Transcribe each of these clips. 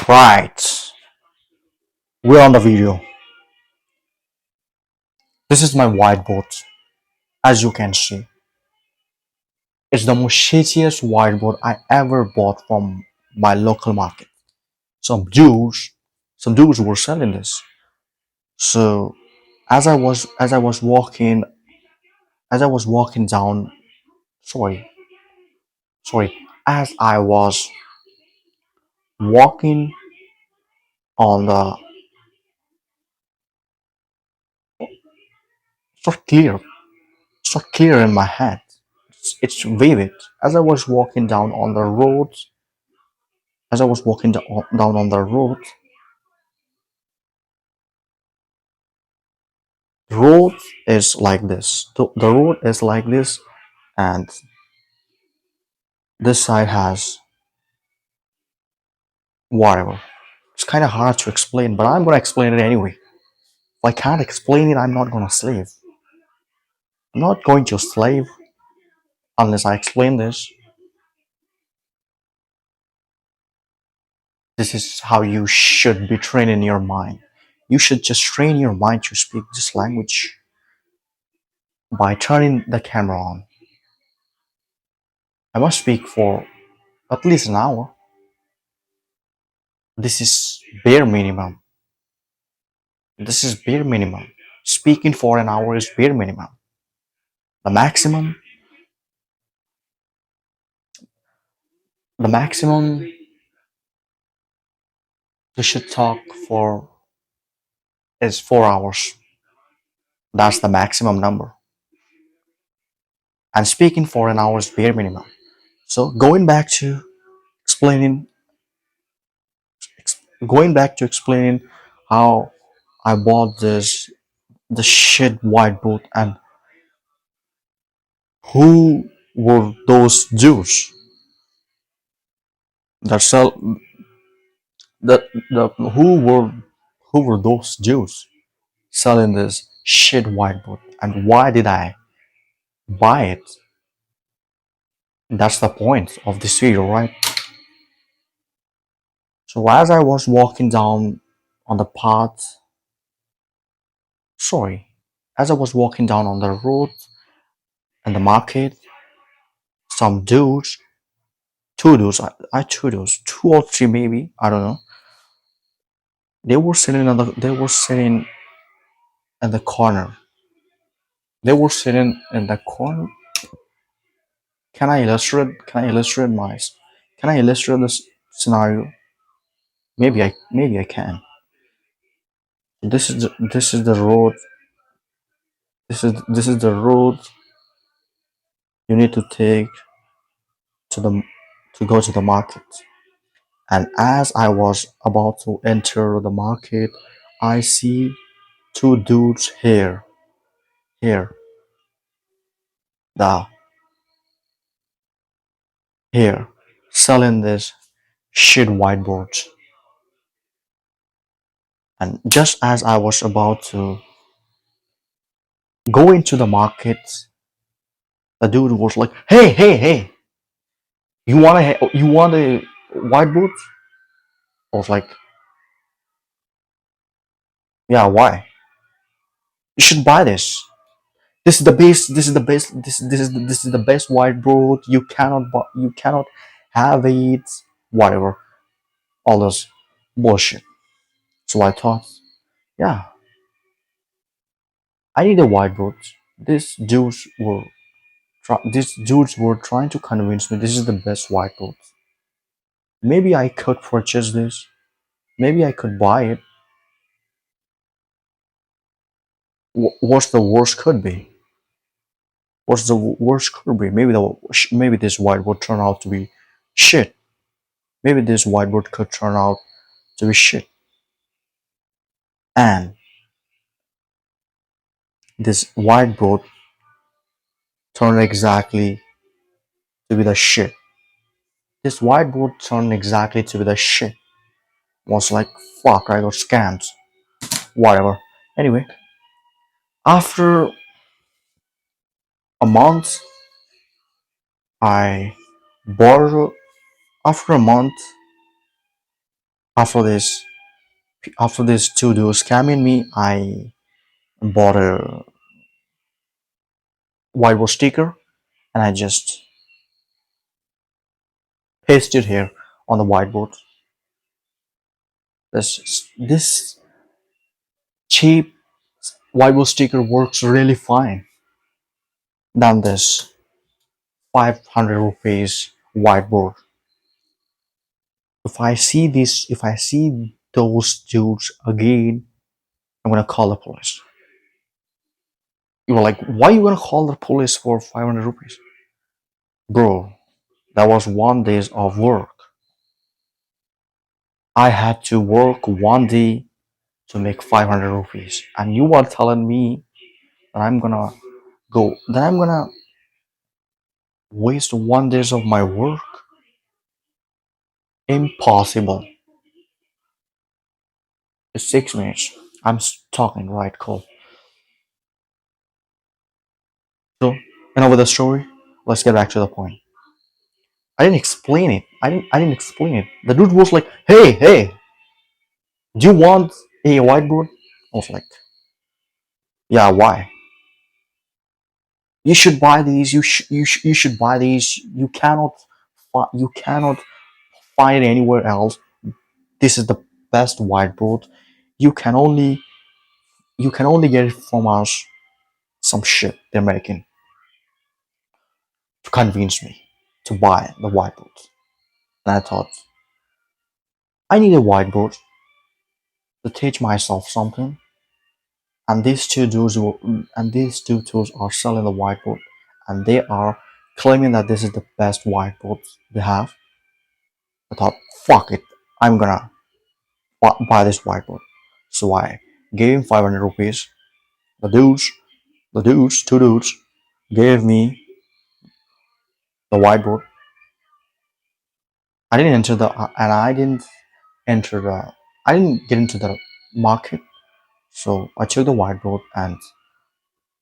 Right, we're on the video. This is my whiteboard. As you can see, it's the most shittiest whiteboard I ever bought from my local market. Some dudes, some dudes were selling this. So as I was walking down, sorry, sorry, as I was walking on the, it's not clear, it's not clear in my head. It's vivid. As I was walking down on the road, as I was walking down on the road, the road is like this. The road is like this, and this side has whatever. It's kind of hard to explain, but I'm gonna explain it anyway. If I can't explain it, I'm not gonna slave. I'm not going to slave unless I explain this. This is how you should be training your mind. You should just train your mind to speak this language by turning the camera on. I must speak for at least an hour. This is bare minimum. This is bare minimum. Speaking for an hour is bare minimum. The maximum, the maximum you should talk for is 4 hours. That's the maximum number. And speaking for an hour is bare minimum. So explaining, going back to explaining how I bought the shit whiteboard and who were those Jews that sell the who were those Jews selling this shit whiteboard and why did I buy it? That's the point of this video, right? So as I was walking down on the path, sorry, as I was walking down on the road in the market, some dudes, two dudes, two or three maybe, I don't know. They were sitting in the corner. They were sitting in the corner. Can I illustrate my can I illustrate this scenario? Maybe I can. This is the road. This is the road you need to take to the to go to the market. And as I was about to enter the market, I see two dudes here, the here, selling this shit whiteboards. And just as I was about to go into the market, the dude was like, hey, you want a whiteboard?" I was like, "Yeah, why? You should buy this. This is the best. This is the best. This is the best whiteboard. You cannot have it. Whatever, all this bullshit." So I thought, yeah, I need a whiteboard. These dudes were trying to convince me this is the best whiteboard. Maybe I could purchase this. Maybe I could buy it. What's the worst could be? What's the worst could be? Maybe this whiteboard turn out to be shit. Maybe this whiteboard could turn out to be shit. And this whiteboard turned exactly to be the shit. This whiteboard turned exactly to be the shit. Was like, fuck, I got scammed. Whatever. Anyway, after a month, I borrowed. After a month, After this, after these two dudes scamming me, I bought a whiteboard sticker and I just pasted here on the whiteboard. This cheap whiteboard sticker works really fine than this 500 rupees whiteboard. If I see those dudes again, I'm gonna call the police. You were like, why you gonna call the police for 500 rupees? Bro, that was 1 day of work. I had to work 1 day to make 500 rupees. And you are telling me that I'm gonna waste 1 day of my work? Impossible. It's 6 minutes. I'm talking, right? Cool. So, with the story, let's get back to the point. I didn't explain it. I didn't explain it. The dude was like, hey, do you want a whiteboard? I was like, yeah, why? You should buy these. You should buy these. You cannot find it anywhere else. This is the best whiteboard. You can only you can only get it from us. Some shit they're making to convince me to buy the whiteboard. And I thought I need a whiteboard to teach myself something. And these two tools are selling the whiteboard, and they are claiming that this is the best whiteboard they have. I thought, fuck it, I'm gonna buy this whiteboard. So I gave him 500 rupees. Two dudes, gave me the whiteboard. I didn't enter the, and enter the, I didn't get into the market. So I took the whiteboard and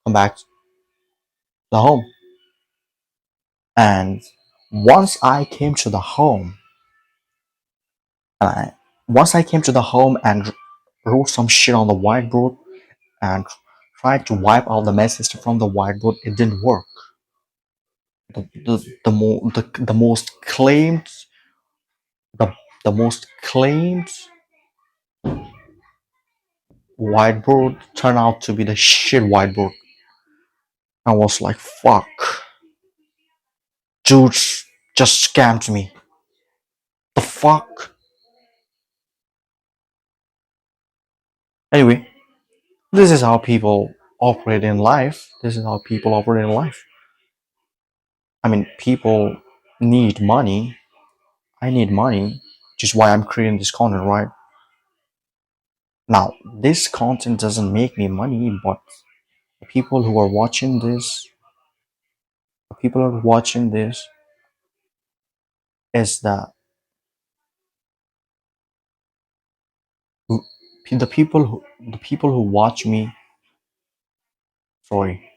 come back to the home. And once I came to the home, and once I came to the home and wrote some shit on the whiteboard and tried to wipe out the message from the whiteboard, it didn't work. The most claimed the the most claimed whiteboard turned out to be the shit whiteboard. I was like, fuck, dudes just scammed me. The fuck. Anyway, this is how people operate in life. This is how people operate in life. I mean, people need money. I need money, which is why I'm creating this content, right? Now, this content doesn't make me money, but the people who are watching this, the people who are watching this, is the people who watch me. Sorry,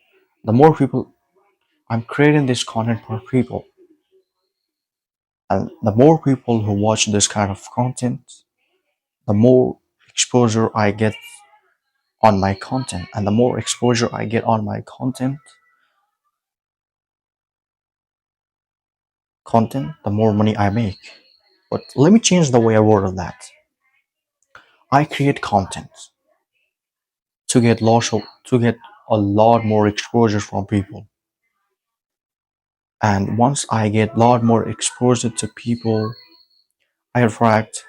the more people I'm creating this content for people, and the more people who watch this kind of content, the more exposure I get on my content, and the more exposure I get on my content, the more money I make. But let me change the way I worded that. I create content to get a lot more exposure from people. And once I get a lot more exposure to people, I attract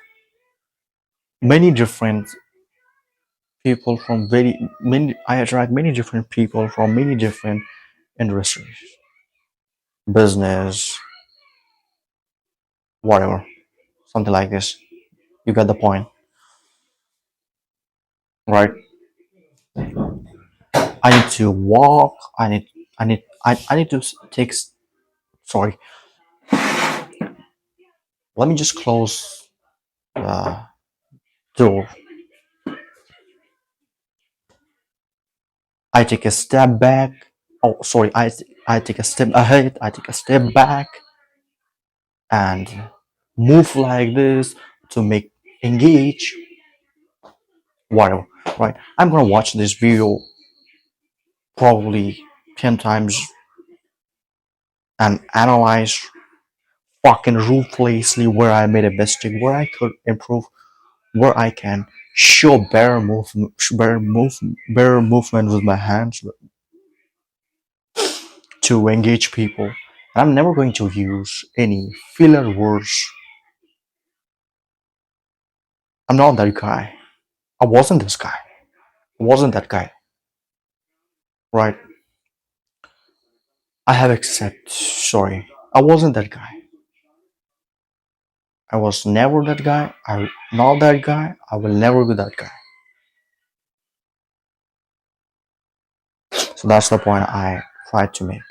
many different people from many different people from many different industries, business, whatever, something like this. You get the point, right? I need to walk. I need to take. Sorry, let me just close the door. I take a step back. Oh, sorry. I take a step ahead. I take a step back and move like this to make engage, whatever, right? I'm gonna watch this video probably 10 times and analyze fucking ruthlessly where I made a mistake, where I could improve, where I can show better movement with my hands to engage people. And I'm never going to use any filler words. I'm not that guy. I wasn't this guy. I wasn't that guy, right? I have accept. Sorry, I wasn't that guy. I was never that guy. I'm not that guy. I will never be that guy. So that's the point I tried to make.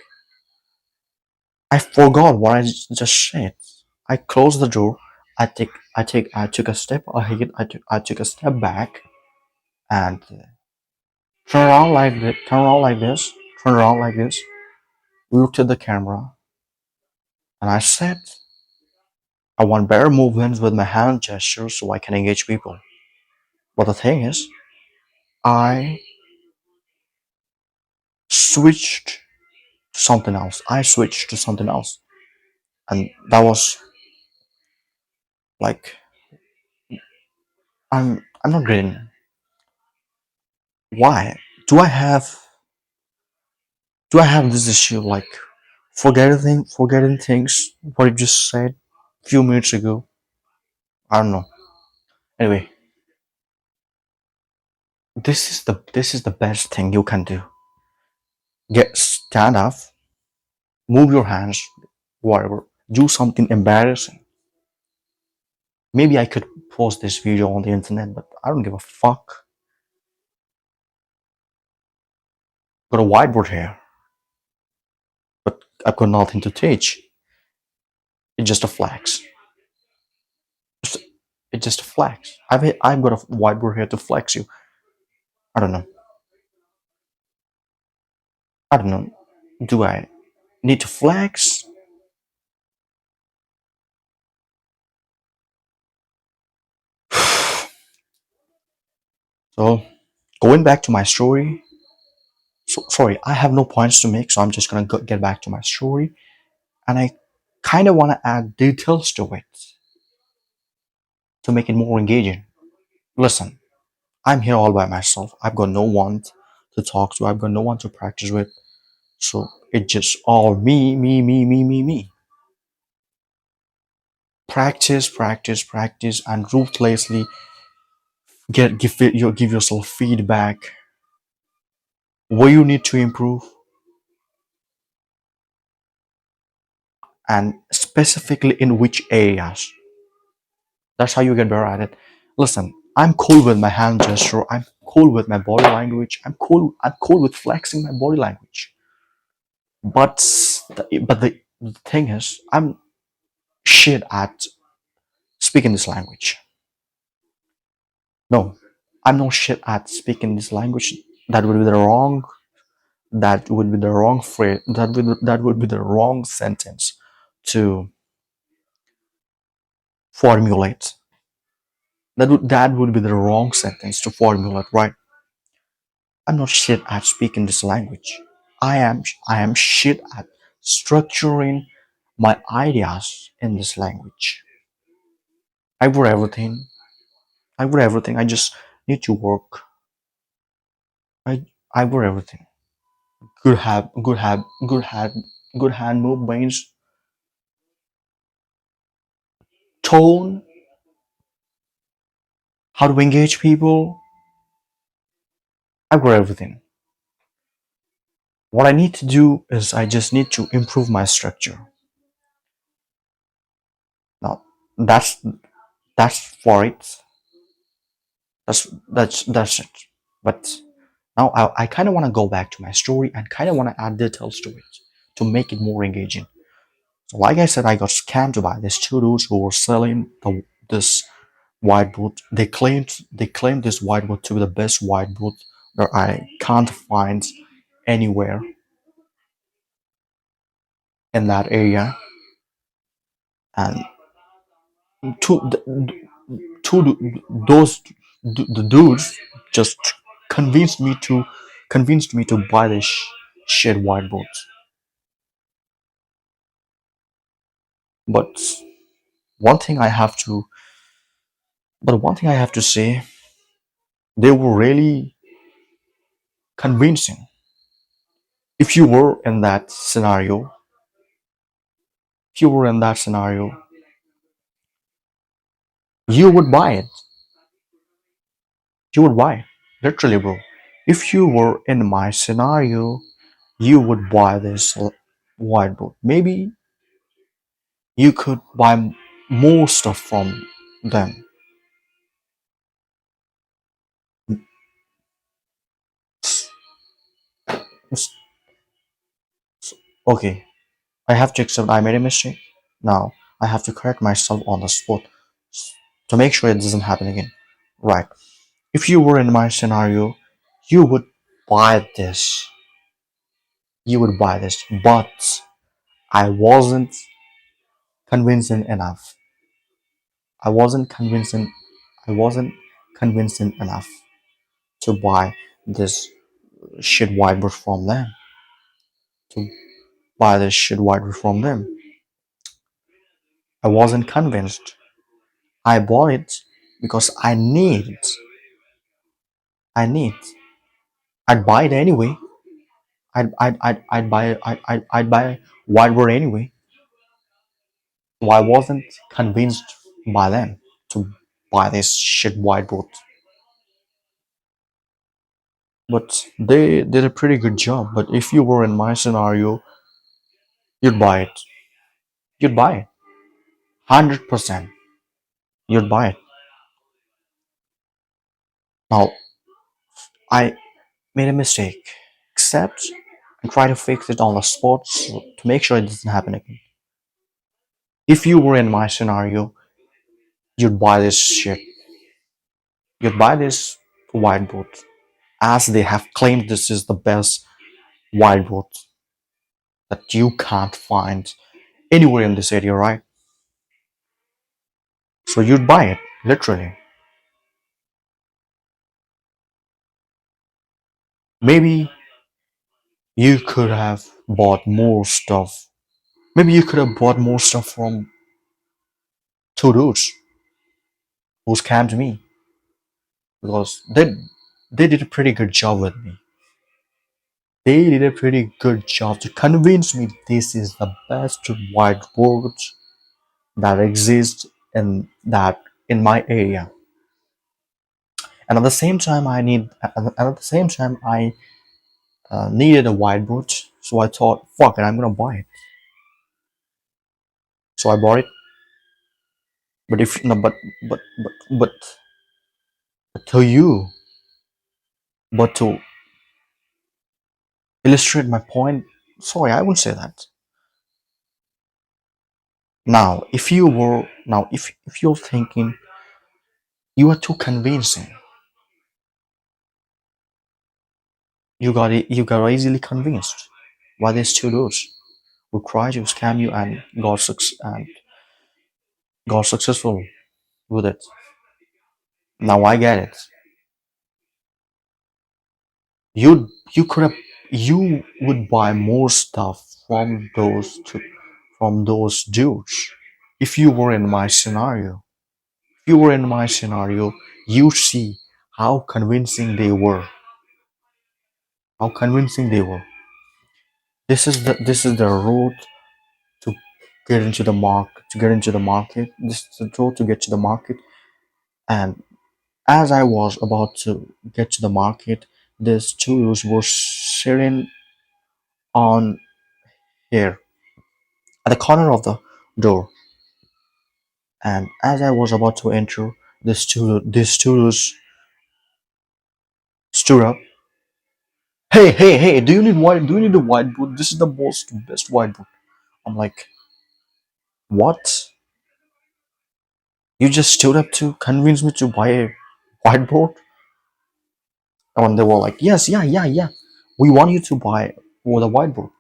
I forgot what I just said. I closed the door. I took a step ahead. I took a step back and turn around like this, looked at the camera, and I said, I want better movements with my hand gestures so I can engage people. But the thing is, I switched to something else. I switched to something else, and that was like, I'm not getting why do I have do I have this issue like forgetting things what you just said a few minutes ago. I don't know. Anyway, this is the best thing you can do. Stand up, move your hands, whatever. Do something embarrassing. Maybe I could post this video on the internet, but I don't give a fuck. Got a whiteboard here, but I've got nothing to teach. It's just a flex. It's just a flex. I've got a whiteboard here to flex you. I don't know. I don't know. Do I need to flex? So going back to my story. So sorry, I have no points to make, so I'm just gonna get back to my story, and I kind of want to add details to it to make it more engaging. Listen, I'm here all by myself. I've got no one to talk to. I've got no one to practice with. So it's just all me. Practice, practice, practice, and ruthlessly give yourself feedback where you need to improve, and specifically in which areas. That's how you get better at it. Listen, I'm cool with my hand gesture. I'm cool with my body language. I'm cool with flexing my body language. But the thing is, I'm shit at speaking this language. No, I'm not shit at speaking this language. That would be the wrong. That would be the wrong phrase. That would be the wrong sentence to formulate. That would be the wrong sentence to formulate, right? I'm not shit at speaking this language. I am shit at structuring my ideas in this language. I wrote everything. I wrote everything. I just need to work. I wrote everything. Good hand movements, tone, how to engage people. I wrote everything. What I need to do is I just need to improve my structure. Now that's that's for it. That's it. But now I kind of want to go back to my story and kind of want to add details to it to make it more engaging. So like I said, I got scammed by these two dudes who were selling this whiteboard. They claimed this whiteboard to be the best whiteboard that I can't find anywhere in that area. And to those the dudes just convinced me to convinced me to buy this shit whiteboard. But one thing I have to one thing I have to say, they were really convincing. If you were in that scenario, if you were in that scenario, you would buy it. You would buy it. Literally, bro. If you were in my scenario, you would buy this whiteboard. Maybe you could buy more stuff from them. Okay, I have to accept I made a mistake. Now I have to correct myself on the spot to make sure it doesn't happen again. Right. If you were in my scenario, you would buy this. You would buy this. But I wasn't convincing enough. I wasn't convincing I wasn't convincing enough to buy this shit whiteboard from them. To buy this shit whiteboard from them. I wasn't convinced. I bought it because I need it. I need. I'd buy it anyway. I'd buy whiteboard anyway. So I wasn't convinced by them to buy this shit whiteboard. But they did a pretty good job. But if you were in my scenario, you'd buy it. You'd buy it. 100%. You'd buy it. Now, I made a mistake. Accept and try to fix it on the spot to make sure it doesn't happen again. If you were in my scenario, you'd buy this shit. You'd buy this whiteboard as they have claimed this is the best whiteboard that you can't find anywhere in this area, right? So you'd buy it, literally. Maybe you could have bought more stuff. Maybe you could have bought more stuff from two dudes who scammed me because they did a pretty good job with me. They did a pretty good job to convince me this is the best whiteboard that exists in my area. And at the same time, I needed a whiteboard, so I thought, fuck it, I'm gonna buy it. So I bought it. But if no, but to you, but to illustrate my point, sorry, I won't say that. If you're thinking you are too convincing, you got easily convinced by these two dudes who tried to scam you and got successful with it. Now I get it. You could have you would buy more stuff from those dudes if you were in my scenario. If you were in my scenario, you see how convincing they were. How convincing they were. This is the road to get into the market. This is the road to get to the market. And as I was about to get to the market, these tools were sitting on here at the corner of the door. And as I was about to enter, these tools stood up. Hey! Do you need white? Do you need a whiteboard? This is the best whiteboard. I'm like, what? You just stood up to convince me to buy a whiteboard? And they were like, yes, yeah. We want you to buy with a whiteboard.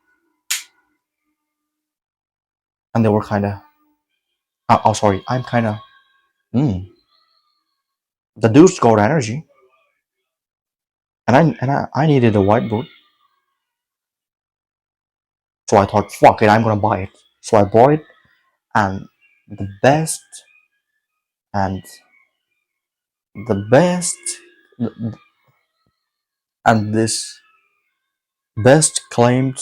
And they were kind of, oh, sorry, I'm kind of, hmm. The dudes got energy, and I needed a whiteboard, so I thought, fuck it, I'm gonna buy it. So I bought it, and the best and the best and this best claimed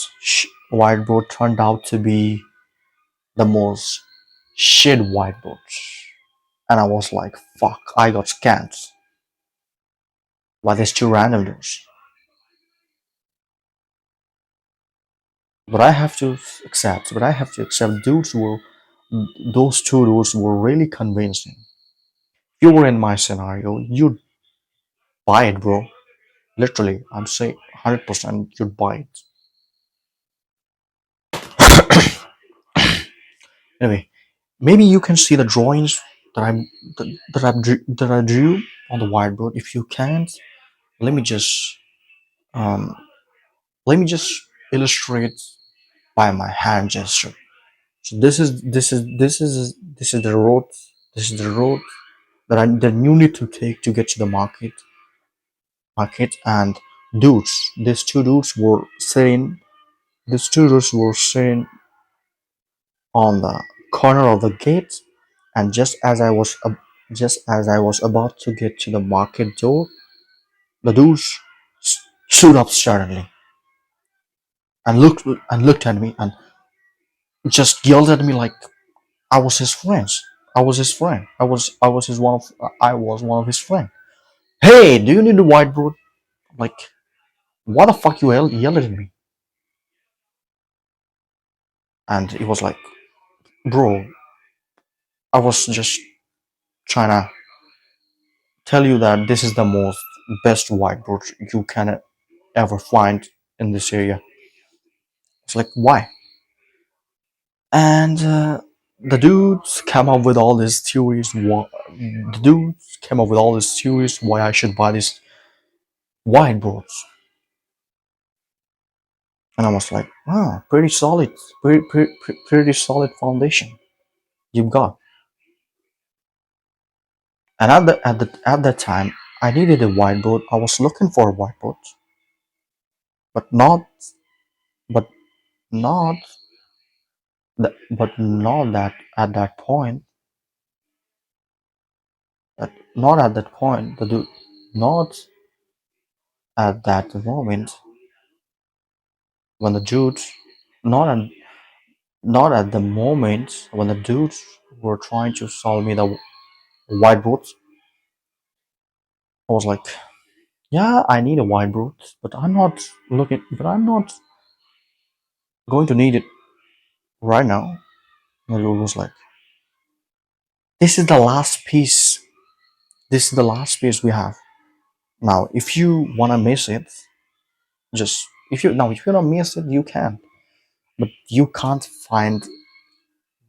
whiteboard turned out to be the most shit whiteboard, and I was like, fuck, I got scammed by these two random dudes. But I have to accept those two dudes were really convincing. If you were in my scenario, you'd buy it, bro. Literally, I'm saying 100% you'd buy it. Anyway, maybe you can see the drawings that I drew on the whiteboard. If you can't, let me just um, let me just illustrate by my hand gesture. So this is the road. This is the road that you need to take to get to the market. And dudes, these two dudes were sitting. These two dudes were sitting on the corner of the gate, and just as I was about to get to the market door, the dudes stood up suddenly and looked at me and just yelled at me like I was his friends. I was his friend. I was his one of I was one of his friends. Hey, do you need a whiteboard? Like, what the fuck you yelled at me? And he was like, bro, I was just trying to tell you that this is the most best whiteboard you can ever find in this area. It's like, why? And the dudes came up with all these theories. The dudes came up with all these theories why I should buy these whiteboards. And I was like, wow, pretty solid, pretty solid foundation you've got. And at that time, I needed a whiteboard. I was looking for a whiteboard, but but not not that at that point. Not at that point. Not at that moment when the dudes, not at not at the moment when the dudes were trying to sell me the whiteboards. I was like, yeah, I need a whiteboard, but I'm not going to need it right now. And the dude was like, this is the last piece. This is the last piece we have. Now, if you wanna miss it, just if you don't miss it, you can. But you can't find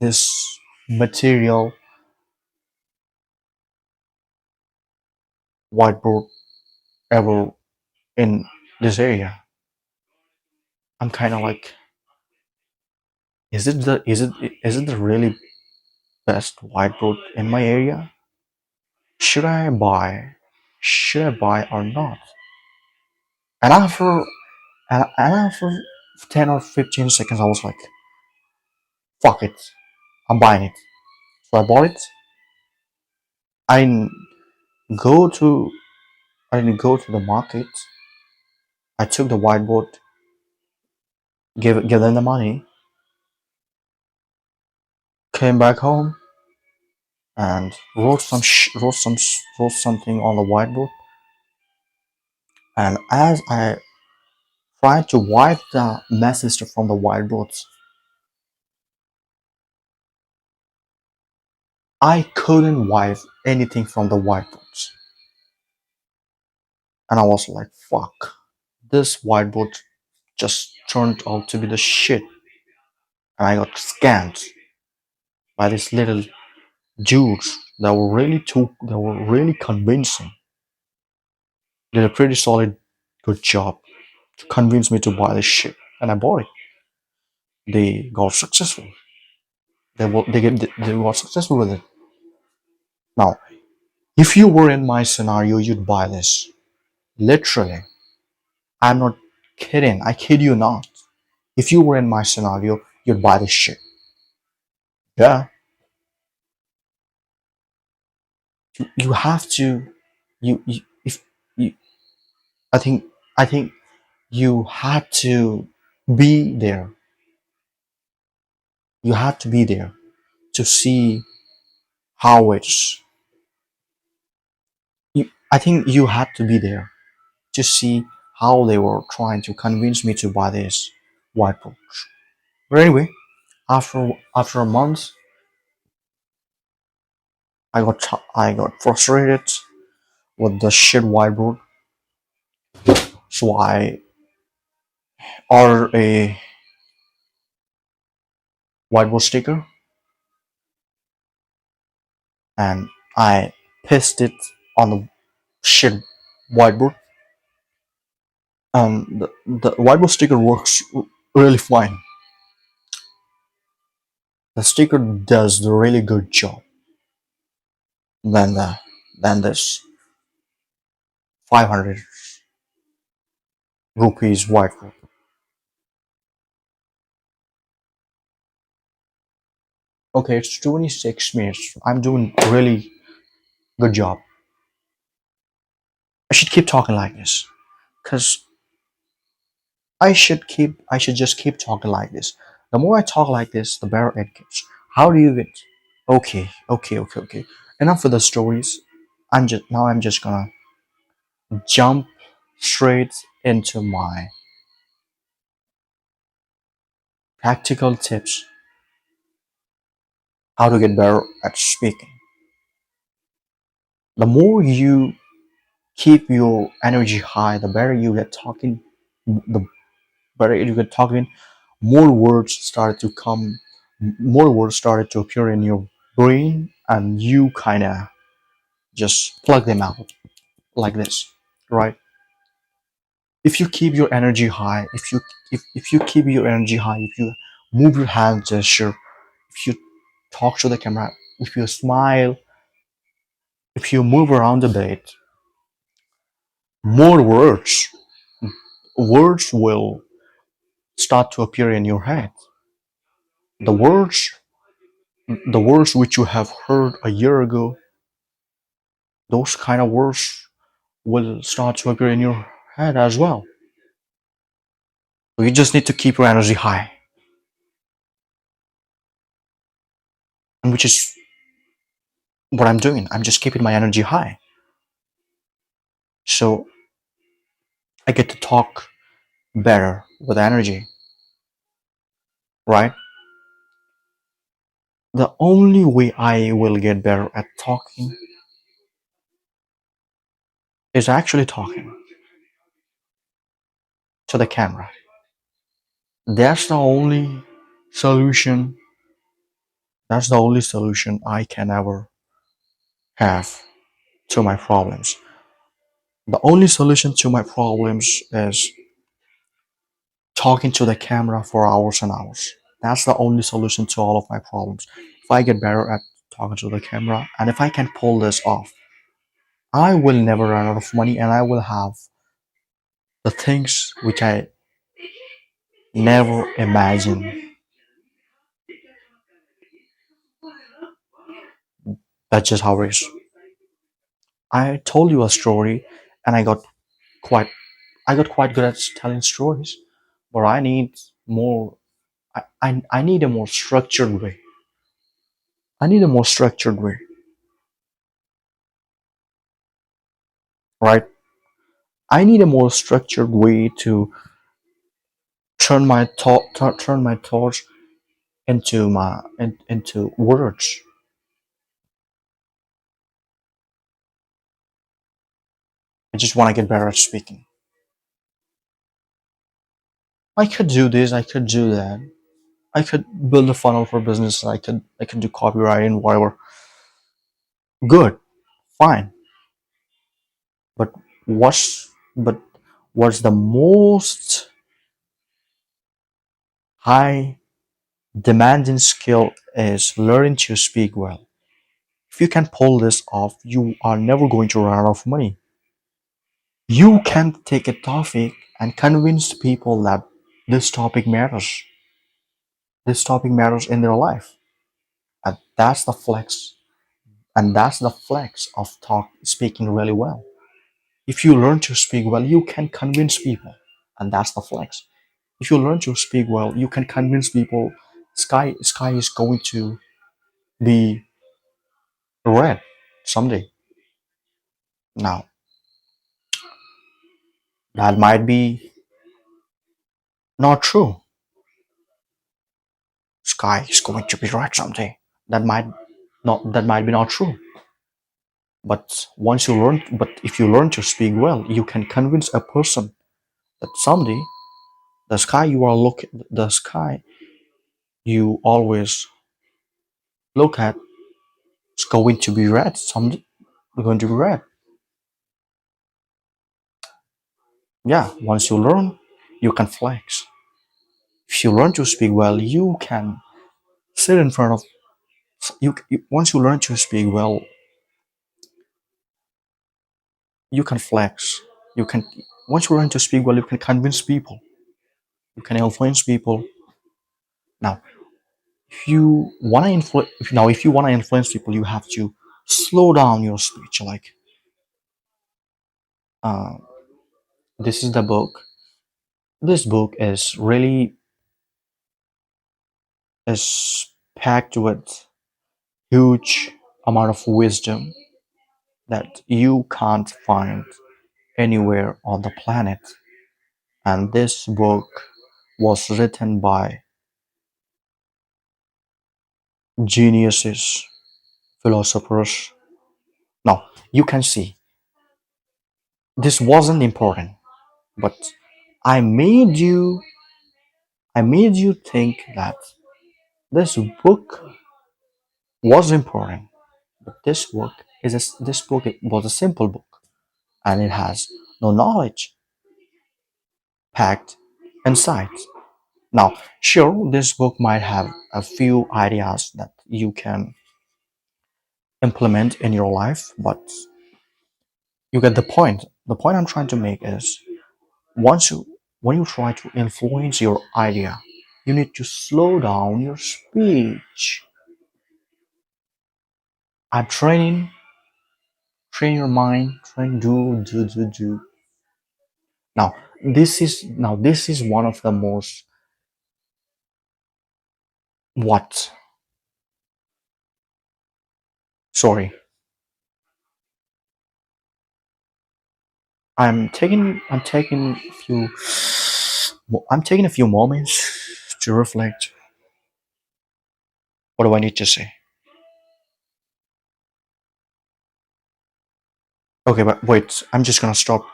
this material whiteboard ever in this area. I'm kind of like, is it the really best whiteboard in my area? Should I buy? Should I buy or not? And after 10 or 15 seconds, I was like, fuck it, I'm buying it. So I bought it. I didn't go to I didn't go to the market. I took the whiteboard, gave them the money, came back home, and wrote something on the whiteboard. And as I tried to wipe the message from the whiteboards, I couldn't wipe anything from the whiteboards. And I was like, fuck, this whiteboard just turned out to be the shit. And I got scammed by these little dudes that were really convincing. Did a pretty solid good job to convince me to buy this shit. And I bought it. They got successful. They got successful with it. Now, If you were in my scenario, you'd buy this. Literally. I'm not kidding. I kid you not. If you were in my scenario, you'd buy this shit. Yeah. You have to. You if you. I think. I think you had to be there. You had to be there to see how it's. I think you had to be there to see how they were trying to convince me to buy this whiteboard. But anyway, after a month, I got frustrated with the shit whiteboard, so I ordered a whiteboard sticker and I pasted it on the shit whiteboard. And the whiteboard sticker works really fine. The sticker does the really good job than this 500 rupees whiteboard. Okay, it's 26 minutes. I'm doing really good job. I should keep talking like this, cause I should just keep talking like this. The more I talk like this, the better it gets. How do you get? Okay. Enough with the stories. I'm just gonna jump straight into my practical tips how to get better at speaking. The more you keep your energy high, the better you get talking, the better you get talking, more words started to come, more words started to appear in your brain, and you kind of just plug them out like this, right? If you keep your energy high, if you keep your energy high, if you move your hand gesture, if you talk to the camera, if you smile, if you move around a bit, more words will start to appear in your head. The words, the words which you have heard a year ago, those kind of words will start to appear in your head as well. So you just need to keep your energy high, and which is what I'm doing. I'm just keeping my energy high. So I get to talk better with energy, right? The only way I will get better at talking is actually talking to the camera. That's the only solution. That's the only solution I can ever have to my problems. The only solution to my problems is talking to the camera for hours and hours. That's the only solution to all of my problems. If I get better at talking to the camera and if I can pull this off, I will never run out of money and I will have the things which I never imagined. That's just how it is. I told you a story and quite I got quite good at telling stories, but I need more I need a more structured way. I need a more structured way, right? I need a more structured way to turn my thoughts into words. I just want to get better at speaking. I could do this, I could do that. I could build a funnel for business, I could do copywriting, whatever. Good, fine. But but what's the most high demanding skill is learning to speak well. If you can pull this off, you are never going to run out of money. You can take a topic and convince people that this topic matters. This topic matters in their life. And that's the flex. And that's the flex of talk speaking really well. If you learn to speak well, you can convince people. And that's the flex. If you learn to speak well, you can convince people sky is going to be red someday. Now, that might be not true. Sky is going to be red someday. That might be not true. But if you learn to speak well, you can convince a person that someday the sky you always look at is going to be red someday. Going to be red. Yeah, once you learn, you can flex. If you learn to speak well, you can sit in front of once you learn to speak well, you can flex. You can once you learn to speak well, you can convince people. You can influence people. Now, if you want to influence now if you want to influence people, you have to slow down your speech. Like uh, this is the book. This book is packed with huge amount of wisdom that you can't find anywhere on the planet. And this book was written by geniuses, philosophers. Now, you can see this wasn't important, but I made you I made you think that this book was important. But this book it was a simple book and it has no knowledge packed inside. Now, sure, this book might have a few ideas that you can implement in your life, but you get the point. The point I'm trying to make is once you when you try to influence your idea, you need to slow down your speech. I'm train your mind, train do. Now this is one of the most what sorry I'm taking a few moments to reflect. What do I need to say? Okay, but wait, I'm just gonna stop.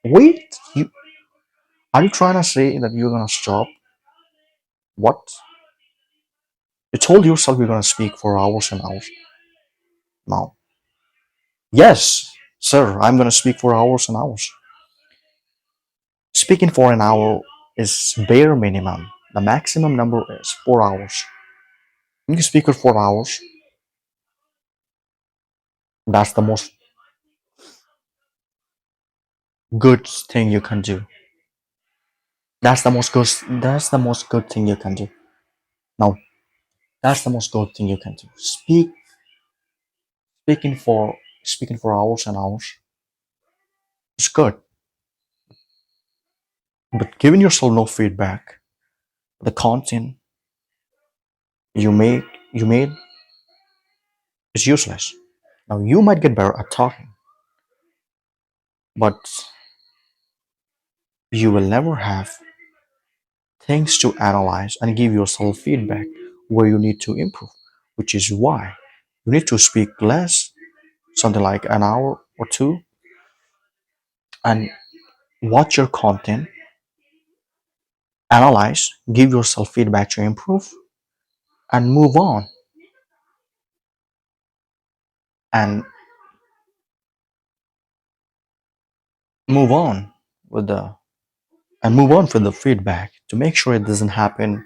Wait, you are you trying to say that you're gonna stop? What? You told yourself you're gonna speak for hours and hours. Now, yes, sir, I'm gonna speak for hours and hours. Speaking for an hour is bare minimum. The maximum number is 4 hours. You can speak for 4 hours. That's the most good thing you can do. That's the most good thing you can do. Now, that's the most good thing you can do. Speaking for hours and hours is good, but giving yourself no feedback, the content you make you made is useless. Now you might get better at talking, but you will never have things to analyze and give yourself feedback where you need to improve, which is why you need to speak less, something like an hour or two, and watch your content, analyze, give yourself feedback to improve, and and move on with the move on with the feedback to make sure it doesn't happen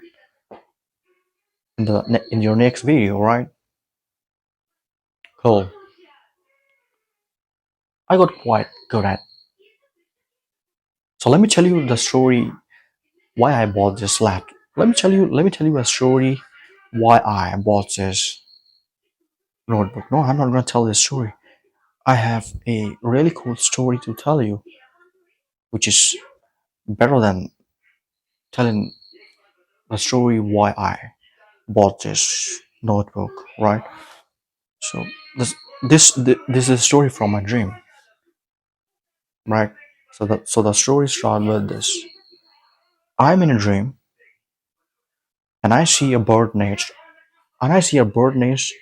in your next video, right? Cool. I got quite good at. So let me tell you the story why I bought this laptop. Let me tell you a story why I bought this notebook. No, I'm not gonna tell this story. I have a really cool story to tell you, which is better than telling the story why I bought this notebook, right? So this is a story from my dream, right? So the story starts with this. I'm in a dream and I see a bird nest, and I see a bird nest.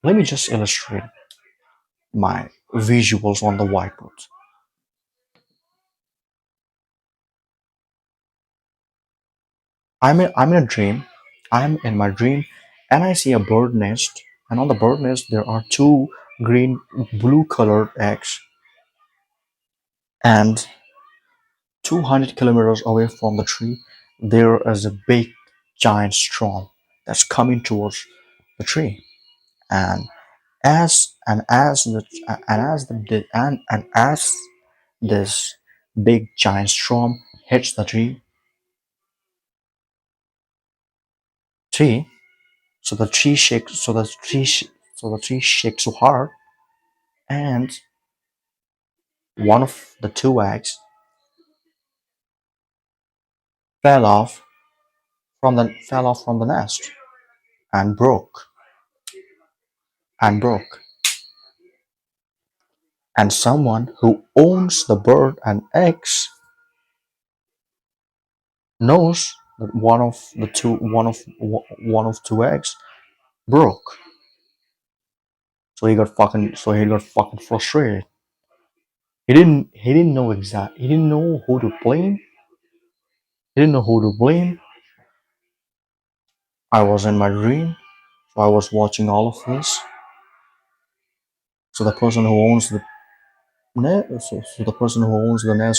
Let me just illustrate my visuals on the whiteboard. I'm in a dream. I'm in my dream, and I see a bird nest. And on the bird nest, there are two green, blue colored eggs. And 200 kilometers away from the tree, there is a big, giant storm that's coming towards the tree. And as this big, giant storm hits the tree, so the tree shakes, so the tree shakes so hard, and one of the two eggs fell off from the nest and broke. And someone who owns the bird and eggs knows that one of two eggs broke. So he got fucking frustrated. He didn't know who to blame. He didn't know who to blame. I was in my dream, so I was watching all of this. So the person who owns the nest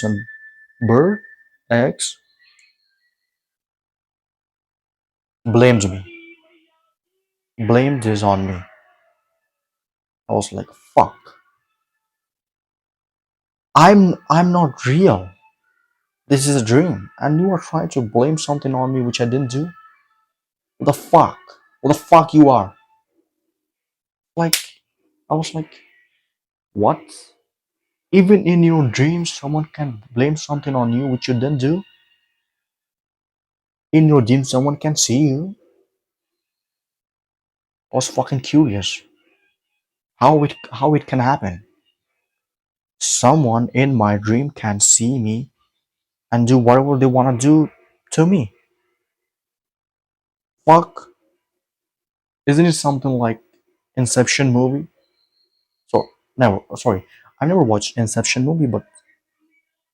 and bird eggs blamed me. Blamed this on me. I was like, fuck. I'm not real. This is a dream. And you are trying to blame something on me which I didn't do? What the fuck? What the fuck you are? Like, I was like, what? Even in your dreams, someone can blame something on you which you didn't do? In your dreams, someone can see you? I was fucking curious how it can happen. Someone in my dream can see me and do whatever they want to do to me. Fuck. Isn't it something like Inception movie? So never sorry. I've never watched Inception movie, but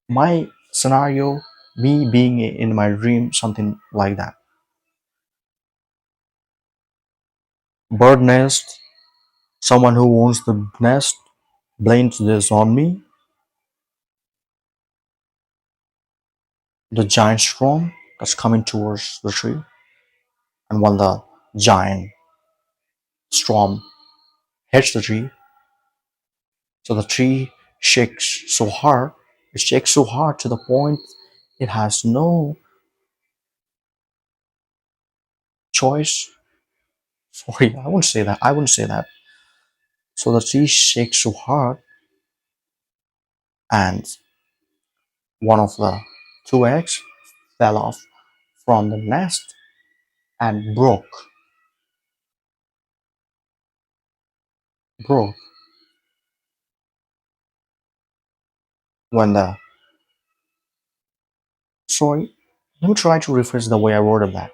my scenario, me being in my dream, something like that. Bird nest, someone who owns the nest blames this on me. The giant storm that's coming towards the tree, and when the giant storm hits the tree, so the tree shakes so hard to the point it has no choice. Sorry, I wouldn't say that. So the tree shakes so hard, and one of the two eggs fell off from the nest and broke. When the Sorry, let me try to rephrase the way I worded that.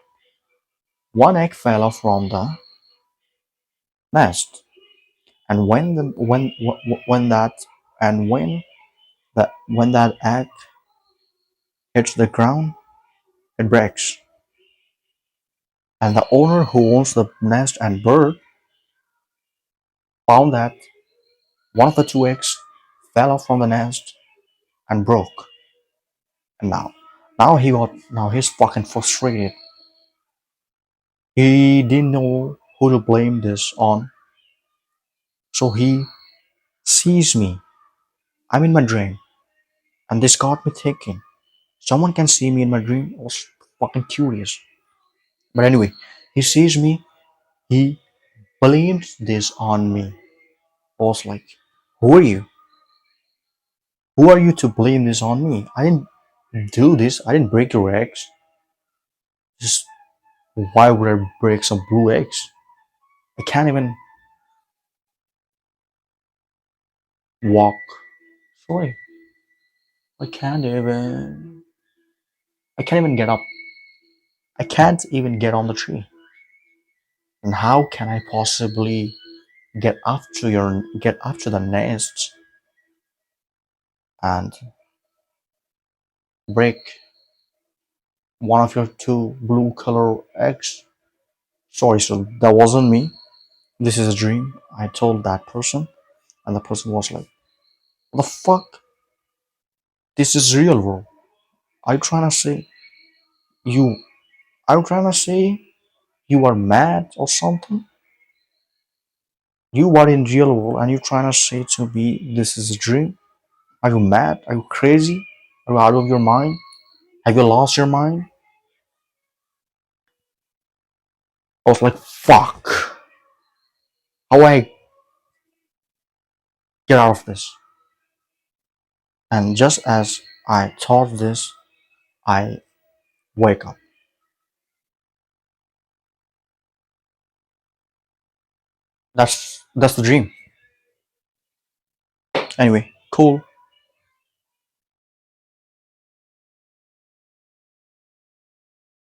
One egg fell off from the nest, and when that and when that egg hits the ground, it breaks. And the owner who owns the nest and bird found that one of the two eggs fell off from the nest and broke. And now he's fucking frustrated. He didn't know who to blame this on. So he sees me. I'm in my dream. And this got me thinking. Someone can see me in my dream. I was fucking curious. But anyway, he sees me. He blames this on me. I was like, who are you? Who are you to blame this on me? I didn't do this. I didn't break your eggs. Just why would I break some blue eggs? I can't even walk. Sorry, I can't even. I can't even get up. I can't even get on the tree. And how can I possibly get up to the nest and break one of your two blue color eggs? Sorry, so that wasn't me. This is a dream. I told that person, and the person was like, "What the fuck? This is real world. Are you trying to say you? Are you trying to say you are mad or something? You are in real world, and you're trying to say to me this is a dream? Are you mad? Are you crazy? Are you out of your mind? Have you lost your mind?" I was like, "Fuck! How do I get out of this?" And just as I thought this, I wake up. That's the dream. Anyway, cool.